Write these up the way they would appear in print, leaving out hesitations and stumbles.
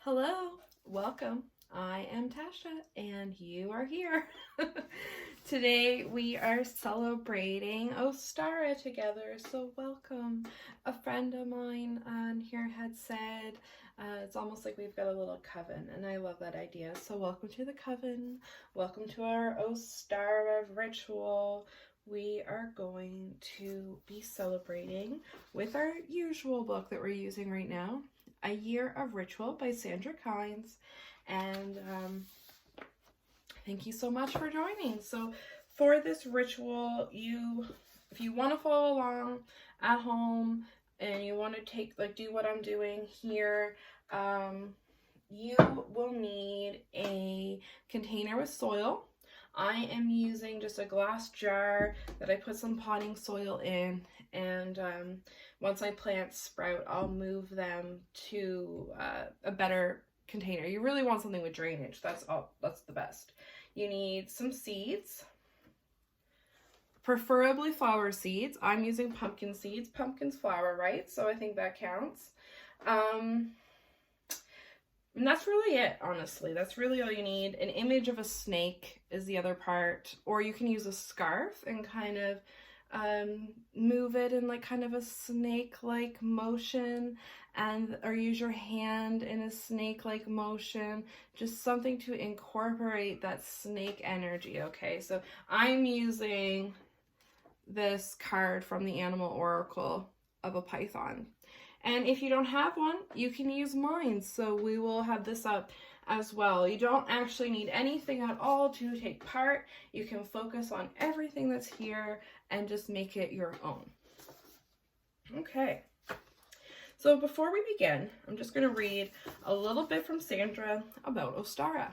Hello, welcome. I am Tasha and you are here. Today we are celebrating Ostara together, so welcome. A friend of mine on here had said it's almost like we've got a little coven, and I love that idea. So welcome to the coven. Welcome to our Ostara ritual. We are going to be celebrating with our usual book that we're using right now, A Year of Ritual by Sandra Kynes. And thank you so much for joining. So for this ritual, if you want to follow along at home and you want to do what I'm doing here, you will need a container with soil. I am using just a glass jar that I put some potting soil in, and once my plants sprout, I'll move them to a better container. You really want something with drainage. That's the best. You need some seeds, preferably flower seeds. I'm using pumpkin seeds. Pumpkins flower, right? So I think that counts. And that's really it, honestly. That's really all you need. An image of a snake is the other part. Or you can use a scarf and kind of move it in like kind of a snake-like motion, or use your hand in a snake-like motion. Just something to incorporate that snake energy, okay? So I'm using this card from the Animal Oracle of a python. And if you don't have one, you can use mine. So we will have this up as well. You don't actually need anything at all to take part. You can focus on everything that's here and just make it your own. Okay. So before we begin, I'm just going to read a little bit from Sandra about Ostara.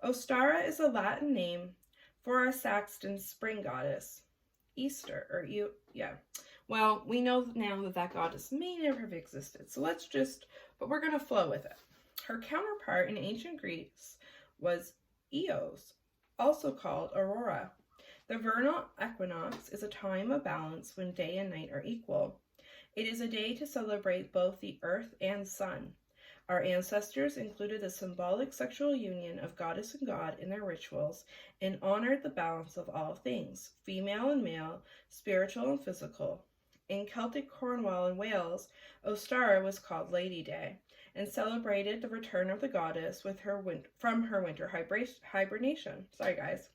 Ostara is a Latin name for a Saxon spring goddess. Well, we know now that goddess may never have existed, so but we're going to flow with it. Her counterpart in ancient Greece was Eos, also called Aurora. The vernal equinox is a time of balance when day and night are equal. It is a day to celebrate both the earth and sun. Our ancestors included the symbolic sexual union of goddess and god in their rituals and honored the balance of all things, female and male, spiritual and physical. In Celtic Cornwall and Wales, Ostara was called Lady Day and celebrated the return of the goddess from her winter hibernation. Sorry, guys.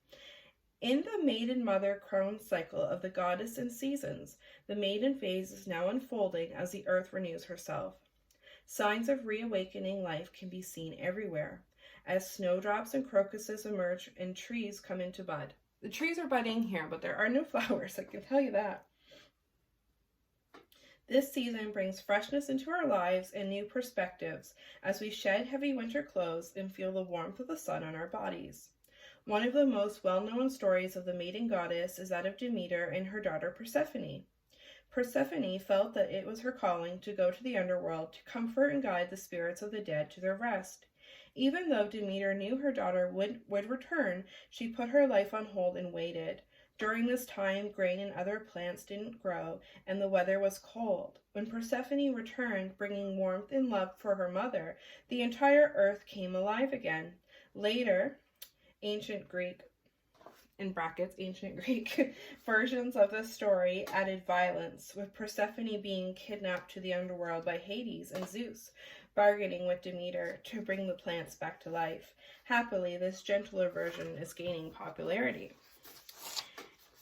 In the maiden mother crone cycle of the goddess and seasons, the maiden phase is now unfolding as the earth renews herself. Signs of reawakening life can be seen everywhere, as snowdrops and crocuses emerge and trees come into bud. The trees are budding here, but there are no flowers, I can tell you that. This season brings freshness into our lives and new perspectives as we shed heavy winter clothes and feel the warmth of the sun on our bodies. One of the most well-known stories of the maiden goddess is that of Demeter and her daughter Persephone. Persephone felt that it was her calling to go to the underworld to comfort and guide the spirits of the dead to their rest. Even though Demeter knew her daughter would return, she put her life on hold and waited. During this time, grain and other plants didn't grow, and the weather was cold. When Persephone returned, bringing warmth and love for her mother, the entire earth came alive again. Later, ancient Greek versions of the story added violence, with Persephone being kidnapped to the underworld by Hades and Zeus, bargaining with Demeter to bring the plants back to life. Happily, this gentler version is gaining popularity.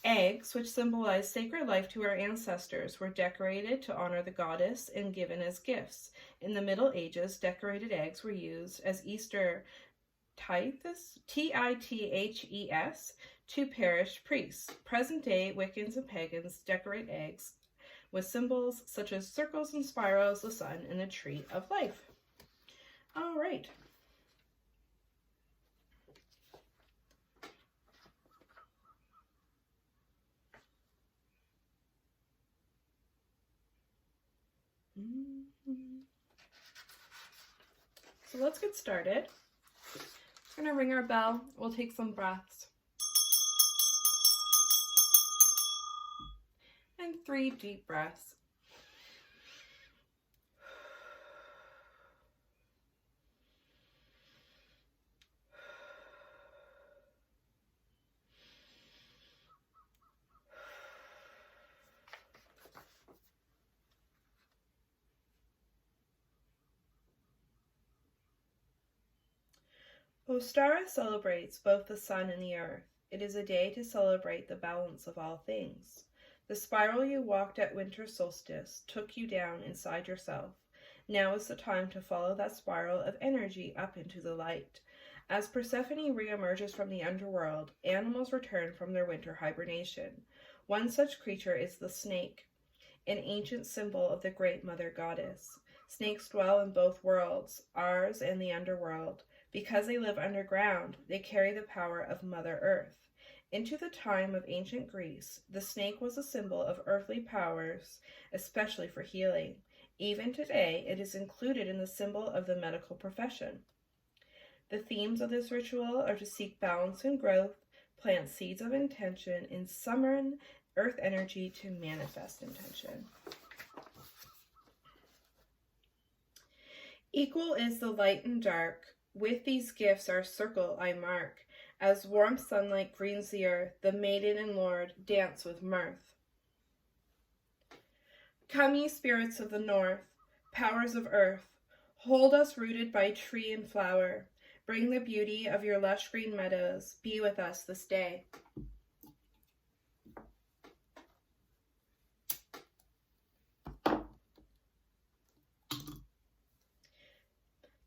Eggs, which symbolize sacred life to our ancestors, were decorated to honor the goddess and given as gifts. In the Middle Ages, decorated eggs were used as Easter tithes, Tithes, to parish priests. Present-day Wiccans and pagans decorate eggs with symbols such as circles and spirals, the sun, and the tree of life. All right. So let's get started. We're going to ring our bell. We'll take some breaths. And 3 deep breaths. Ostara celebrates both the sun and the earth. It is a day to celebrate the balance of all things. The spiral you walked at winter solstice took you down inside yourself. Now is the time to follow that spiral of energy up into the light. As Persephone reemerges from the underworld, animals return from their winter hibernation. One such creature is the snake, an ancient symbol of the great mother goddess. Snakes dwell in both worlds, ours and the underworld. Because they live underground, they carry the power of Mother Earth. Into the time of ancient Greece, the snake was a symbol of earthly powers, especially for healing. Even today, it is included in the symbol of the medical profession. The themes of this ritual are to seek balance and growth, plant seeds of intention, and summon earth energy to manifest intention. Equal is the light and dark. With these gifts our circle I mark. As warm sunlight greens the earth, the maiden and lord dance with mirth. Come, ye spirits of the north, powers of earth, hold us rooted by tree and flower. Bring the beauty of your lush green meadows, be with us this day.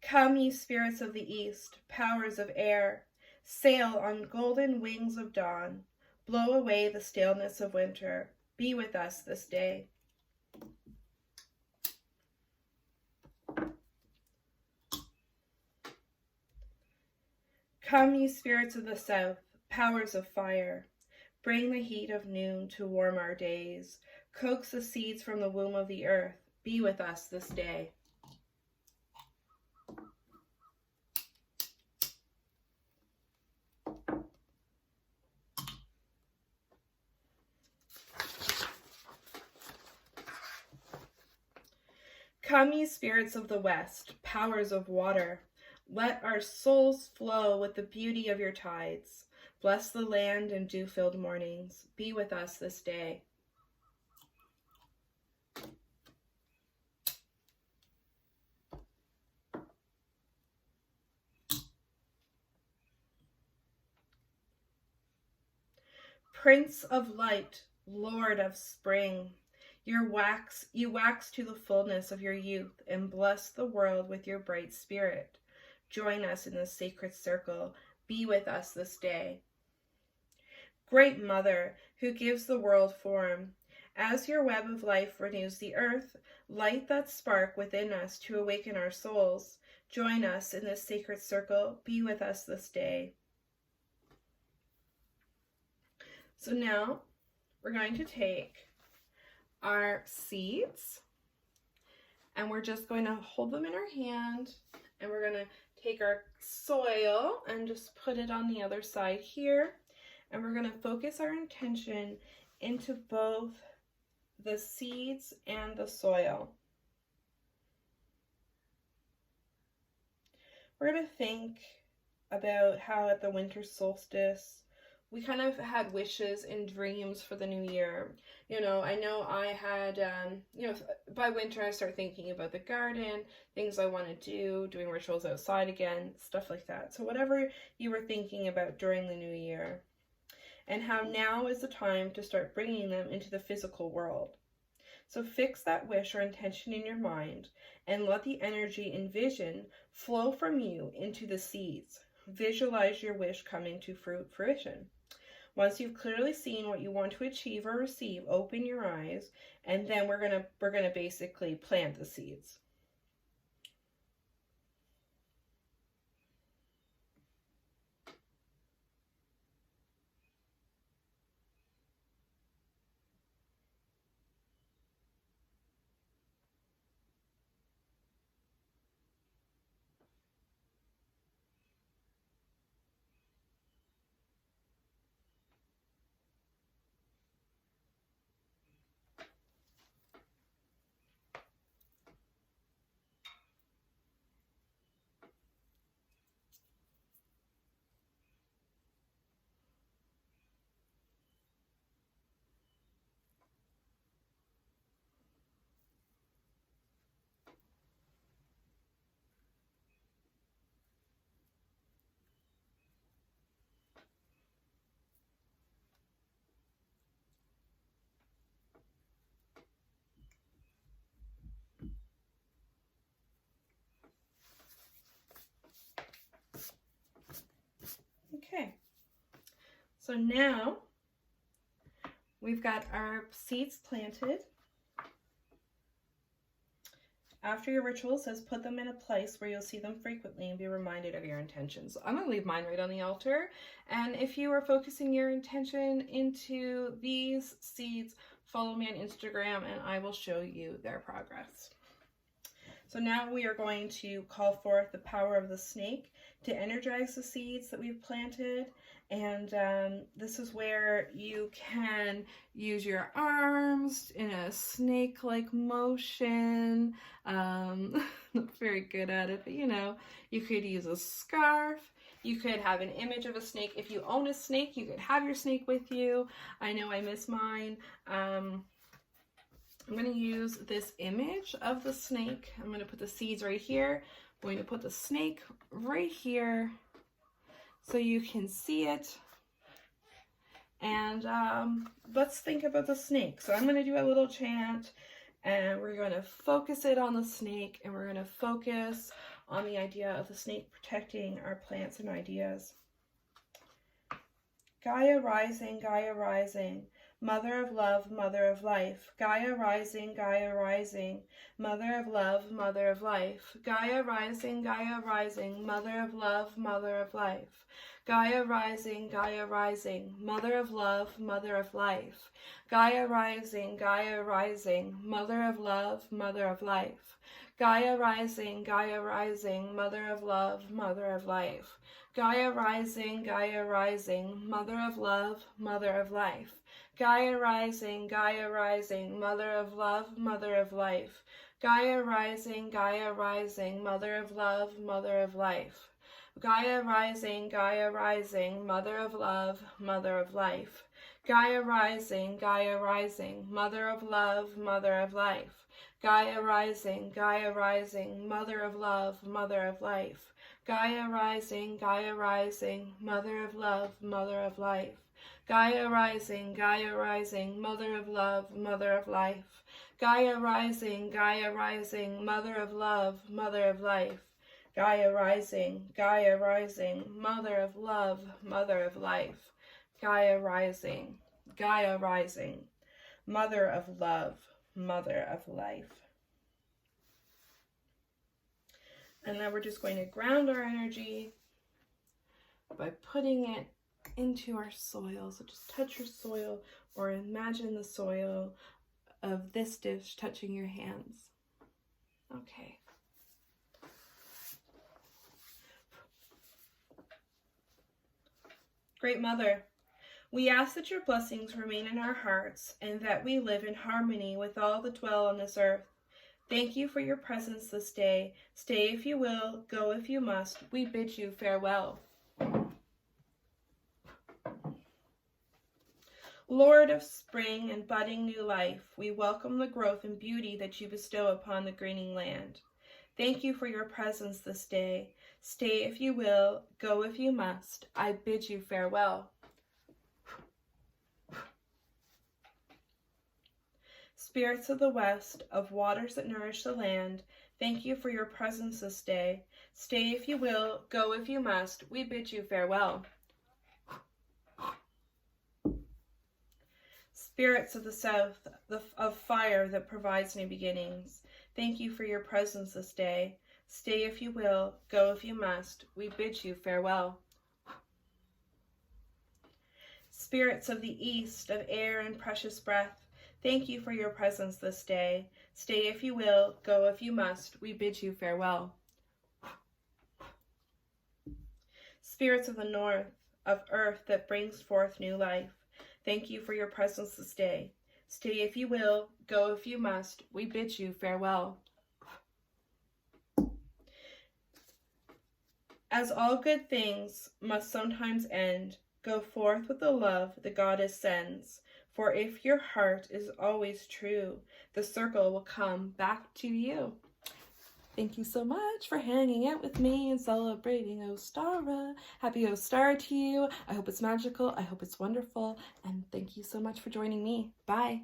Come, ye spirits of the east, powers of air, sail on golden wings of dawn, blow away the staleness of winter, be with us this day. Come, ye spirits of the south, powers of fire, bring the heat of noon to warm our days, coax the seeds from the womb of the earth, be with us this day. Come, ye spirits of the west, powers of water, let our souls flow with the beauty of your tides. Bless the land and dew-filled mornings. Be with us this day. Prince of light, Lord of spring, you wax to the fullness of your youth and bless the world with your bright spirit. Join us in this sacred circle. Be with us this day. Great Mother, who gives the world form, as your web of life renews the earth, light that spark within us to awaken our souls. Join us in this sacred circle. Be with us this day. So now we're going to take our seeds and we're just going to hold them in our hand, and we're going to take our soil and just put it on the other side here, and we're going to focus our intention into both the seeds and the soil. We're going to think about how at the winter solstice we kind of had wishes and dreams for the new year. You know I had, by winter I start thinking about the garden, things I want to do, doing rituals outside again, stuff like that. So whatever you were thinking about during the new year, and how now is the time to start bringing them into the physical world. So fix that wish or intention in your mind and let the energy and vision flow from you into the seeds. Visualize your wish coming to fruition. Once you've clearly seen what you want to achieve or receive, open your eyes, and then we're gonna basically plant the seeds. So now we've got our seeds planted. After your ritual says put them in a place where you'll see them frequently and be reminded of your intentions. So I'm going to leave mine right on the altar. And if you are focusing your intention into these seeds, follow me on Instagram and I will show you their progress. So now we are going to call forth the power of the snake to energize the seeds that we've planted. And this is where you can use your arms in a snake-like motion. Not very good at it, but you know, you could use a scarf. You could have an image of a snake. If you own a snake, you could have your snake with you. I know I miss mine. I'm going to use this image of the snake. I'm going to put the seeds right here. I'm going to put the snake right here so you can see it. And let's think about the snake. So I'm going to do a little chant, and we're going to focus it on the snake, and we're going to focus on the idea of the snake protecting our plants and ideas. Gaia rising, Mother of love, mother of life. Gaia rising, mother of love, mother of life. Gaia rising, mother of love, mother of life. Gaia rising, mother of love, mother of life. Gaia rising, mother of love, mother of life. Gaia rising, mother of love, mother of life. Gaia rising, mother of love, mother of life. Gaia rising, mother of love, mother of life. Gaia rising, mother of love, mother of life. Gaia rising, mother of love, mother of life. Gaia rising, mother of love, mother of life. Gaia rising, mother of love, mother of life. Gaia rising, mother of love, mother of life. Gaia rising, mother of love, mother of life. Gaia rising, mother of love, mother of life. Gaia rising, mother of love, mother of life. Gaia rising, mother of love, mother of life. And now we're just going to ground our energy by putting it into our soil. So just touch your soil or imagine the soil of this dish touching your hands. Okay. Great Mother, we ask that your blessings remain in our hearts and that we live in harmony with all that dwell on this earth. Thank you for your presence this day. Stay if you will, go if you must. We bid you farewell. Lord of spring and budding new life, we welcome the growth and beauty that you bestow upon the greening land. Thank you for your presence this day. Stay if you will, go if you must. I bid you farewell. Spirits of the west, of waters that nourish the land, thank you for your presence this day. Stay if you will, go if you must. We bid you farewell. Spirits of the south, of fire that provides new beginnings, thank you for your presence this day. Stay if you will, go if you must. We bid you farewell. Spirits of the east, of air and precious breath, thank you for your presence this day. Stay if you will, go if you must. We bid you farewell. Spirits of the north, of earth that brings forth new life, thank you for your presence this day. Stay if you will, go if you must. We bid you farewell. As all good things must sometimes end, go forth with the love the goddess sends. For if your heart is always true, the circle will come back to you. Thank you so much for hanging out with me and celebrating Ostara. Happy Ostara to you. I hope it's magical. I hope it's wonderful. And thank you so much for joining me. Bye.